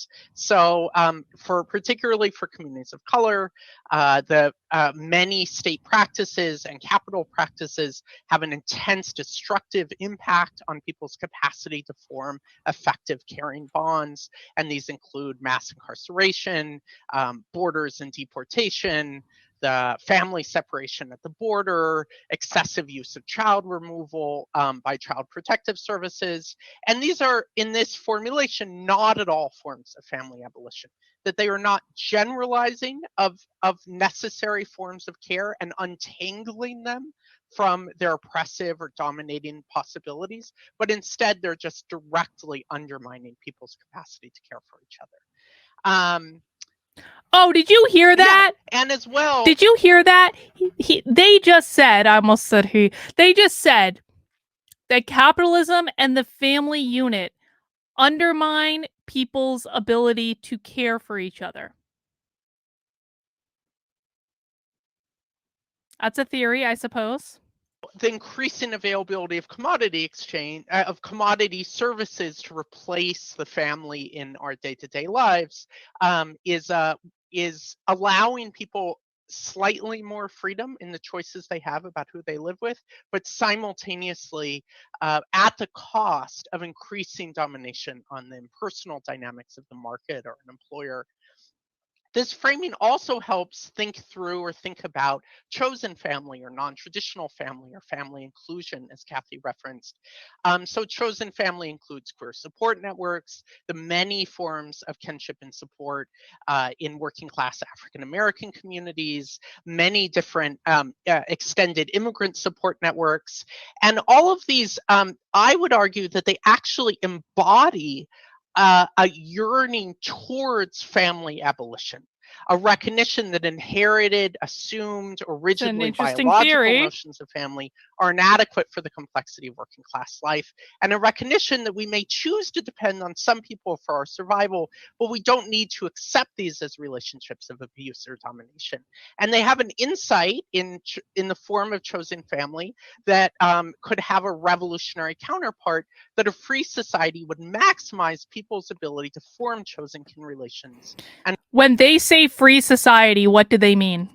rights. So particularly for communities of color, the many state practices and capital practices have an intense destructive impact on people's capacity to form effective caring bonds. And these include mass incarceration, borders and deportation, the family separation at the border, excessive use of child removal by child protective services. And these are, in this formulation, not at all forms of family abolition, that they are not generalizing of necessary forms of care and untangling them from their oppressive or dominating possibilities, but instead they're just directly undermining people's capacity to care for each other. Oh, did you hear that? Yeah, and as well... Did you hear that? They just said, I almost said he, they just said that capitalism and the family unit undermine people's ability to care for each other. That's a theory, I suppose. The increasing availability of commodity services to replace the family in our day-to-day lives is allowing people slightly more freedom in the choices they have about who they live with, but simultaneously at the cost of increasing domination on the impersonal dynamics of the market or an employer. This framing also helps think through or think about chosen family or non-traditional family or family inclusion, as Kathy referenced. So chosen family includes queer support networks, the many forms of kinship and support in working class African American communities, many different extended immigrant support networks. And all of these, I would argue that they actually embody a yearning towards family abolition, a recognition that inherited, assumed, or rigidly biological notions of family are inadequate for the complexity of working class life, and a recognition that we may choose to depend on some people for our survival, but we don't need to accept these as relationships of abuse or domination. And they have an insight in the form of chosen family that could have a revolutionary counterpart, that a free society would maximize people's ability to form chosen kin relations. And when they say free society, what do they mean?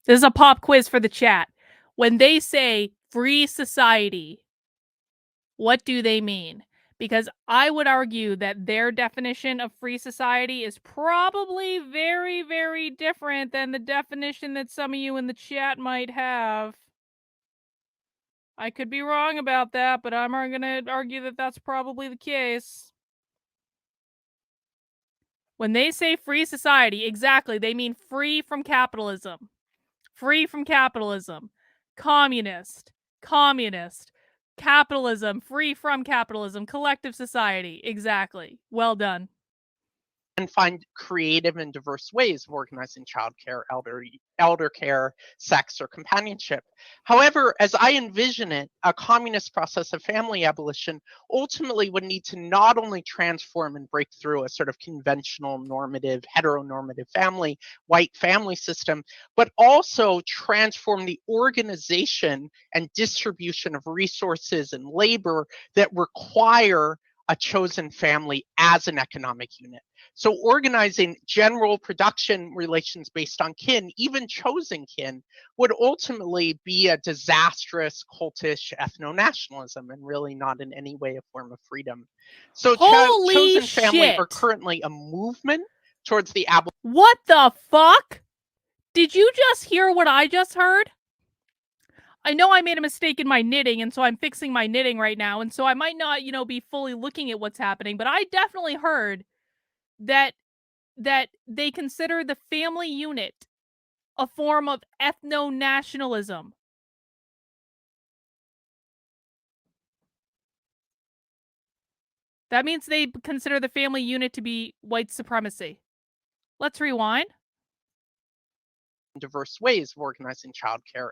This is a pop quiz for the chat. When they say free society, what do they mean? Because I would argue that their definition of free society is probably very, very different than the definition that some of you in the chat might have. I could be wrong about that, but I'm going to argue that that's probably the case. When they say free society, exactly, they mean free from capitalism. Free from capitalism. Communist. Capitalism. Free from capitalism. Collective society. Exactly. Well done. And find creative and diverse ways of organizing childcare, elder care, sex, or companionship. However, as I envision it, a communist process of family abolition ultimately would need to not only transform and break through a sort of conventional, normative, heteronormative family, white family system, but also transform the organization and distribution of resources and labor that require a chosen family as an economic unit. So organizing general production relations based on kin, even chosen kin, would ultimately be a disastrous cultish ethno-nationalism and really not in any way a form of freedom. So chosen family are currently a movement towards the abolition. What the fuck? Did you just hear what I just heard? I know I made a mistake in my knitting, and so I'm fixing my knitting right now, and so I might not, be fully looking at what's happening, but I definitely heard that they consider the family unit a form of ethno-nationalism. That means they consider the family unit to be white supremacy. Let's rewind. Diverse ways of organizing childcare,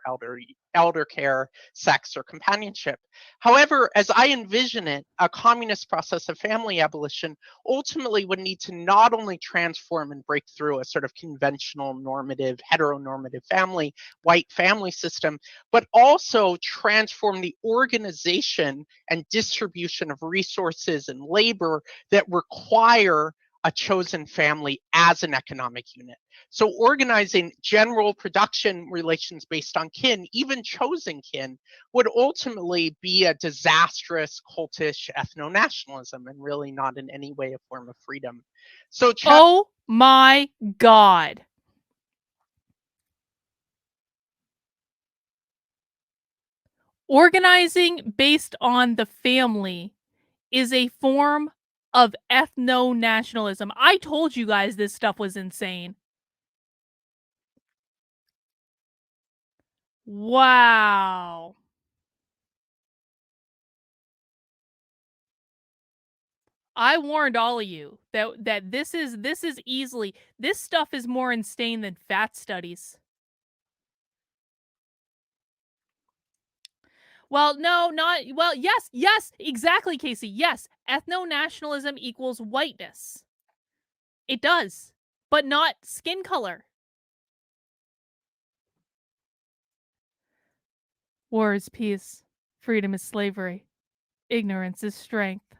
elder care, sex, or companionship. However, as I envision it, a communist process of family abolition ultimately would need to not only transform and break through a sort of conventional, normative, heteronormative family, white family system, but also transform the organization and distribution of resources and labor that require a chosen family as an economic unit. So organizing general production relations based on kin, even chosen kin, would ultimately be a disastrous cultish ethno-nationalism and really not in any way a form of freedom. So Oh my God. Organizing based on the family is a form of ethno-nationalism. I told you guys this stuff was insane. Wow. I warned all of you that this is easily, this stuff is more insane than fat studies. Well, no, not well, yes, exactly, Casey. Yes, ethno-nationalism equals whiteness. It does, but not skin color. War is peace. Freedom is slavery. Ignorance is strength.